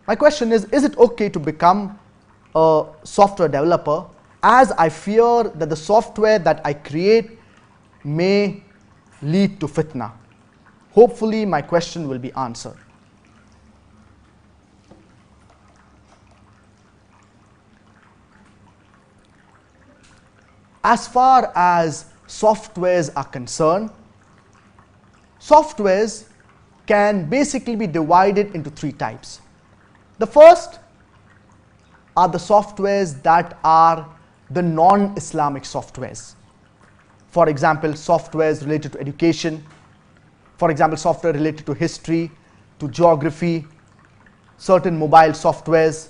My question is it okay to become a software developer, as I fear that the software that I create may lead to fitnah? Hopefully my question will be answered. As far as softwares are concerned, softwares can basically be divided into three types. The first are the softwares that are the non-Islamic softwares. For example, softwares related to education, for example, software related to history, to geography, certain mobile softwares.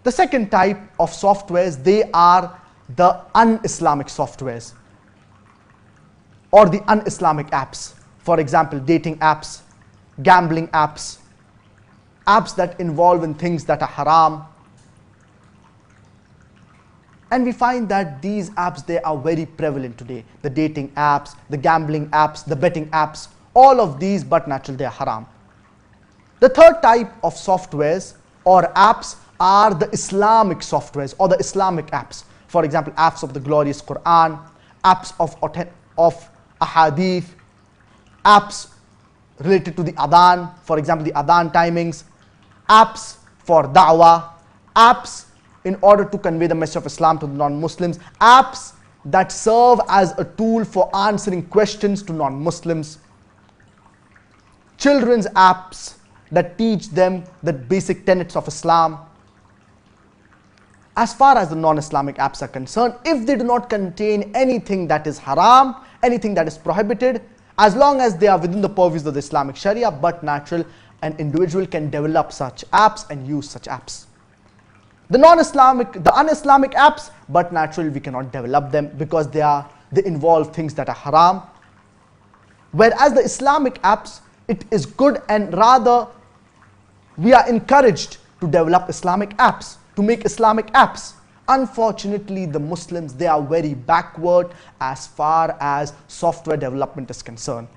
The second type of softwares, they are the un-Islamic softwares or the un-Islamic apps. For example, dating apps, gambling apps, apps that involve in things that are haram. And we find that these apps, they are very prevalent today. The dating apps, the gambling apps, the betting apps, all of these, but naturally they are haram. The third type of softwares or apps are the Islamic softwares or the Islamic apps. For example, apps of the glorious Quran, apps of ahadith, apps related to the adhan, for example, the adhan timings, apps for da'wah, apps in order to convey the message of Islam to the non-Muslims, apps that serve as a tool for answering questions to non-Muslims, children's apps that teach them the basic tenets of Islam. As far as the non-Islamic apps are concerned, if they do not contain anything that is haram, anything that is prohibited, as long as they are within the purviews of the Islamic Sharia, but natural, an individual can develop such apps and use such apps. The un-Islamic apps, but naturally we cannot develop them because they involve things that are haram. Whereas the Islamic apps, it is good, and rather we are encouraged to develop Islamic apps, to make Islamic apps. Unfortunately, the Muslims, they are very backward as far as software development is concerned.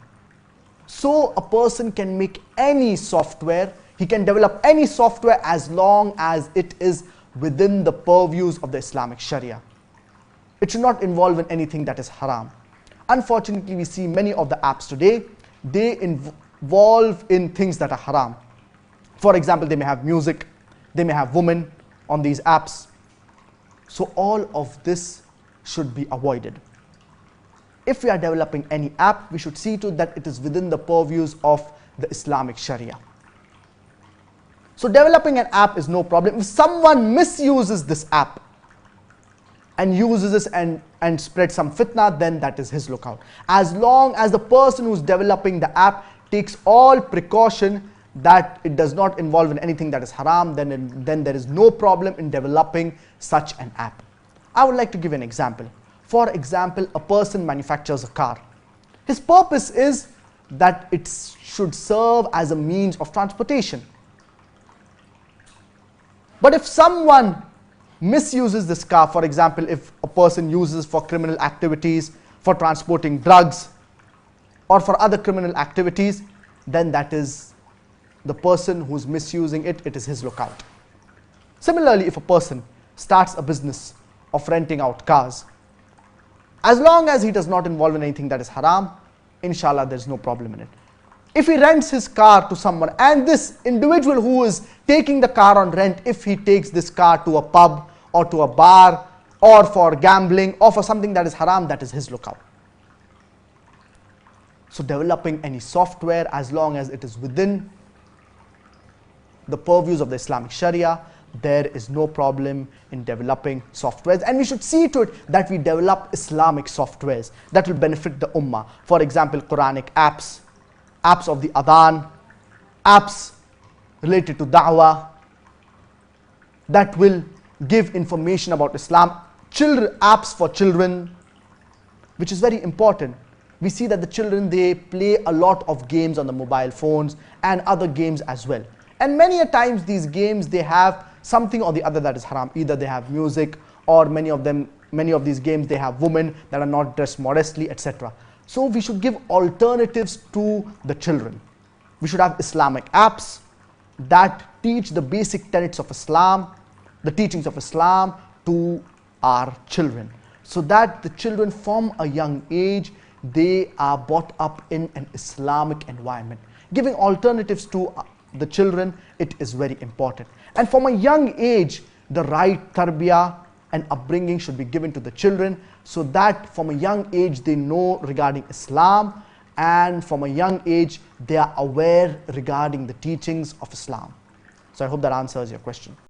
So a person can make any software, he can develop any software as long as it is within the purviews of the Islamic Sharia. It should not involve in anything that is haram. Unfortunately, we see many of the apps today, they involve in things that are haram. For example, they may have music, they may have women on these apps. So all of this should be avoided. If we are developing any app, we should see to that it is within the purviews of the Islamic Sharia. So developing an app is no problem. If someone misuses this app and uses this and spreads some fitnah, then that is his lookout. As long as the person who is developing the app takes all precaution that it does not involve in anything that is haram, then there is no problem in developing such an app. I would like to give an example. For example, a person manufactures a car. His purpose is that it should serve as a means of transportation. But if someone misuses this car, for example, if a person uses for criminal activities, for transporting drugs, or for other criminal activities, then that is the person who is misusing it, it is his lookout. Similarly, if a person starts a business of renting out cars, as long as he does not involve in anything that is haram, inshallah there is no problem in it. If he rents his car to someone, and this individual who is taking the car on rent, if he takes this car to a pub or to a bar or for gambling or for something that is haram, that is his lookout. So developing any software, as long as it is within the purviews of the Islamic Sharia, there is no problem in developing softwares, and we should see to it that we develop Islamic softwares that will benefit the ummah. For example, Quranic apps, apps of the adhan, apps related to da'wah that will give information about Islam, apps for children, which is very important. We see that the children, they play a lot of games on the mobile phones and other games as well. And many a times these games, they have something or the other that is haram. Either they have music, or many of these games, they have women that are not dressed modestly, etc. So we should give alternatives to the children. We should have Islamic apps that teach the basic tenets of Islam, the teachings of Islam to our children, so that the children from a young age, they are brought up in an Islamic environment. Giving alternatives to the children, it is very important. And from a young age, the right tarbiyah and upbringing should be given to the children, so that from a young age they know regarding Islam, and from a young age they are aware regarding the teachings of Islam. So I hope that answers your question.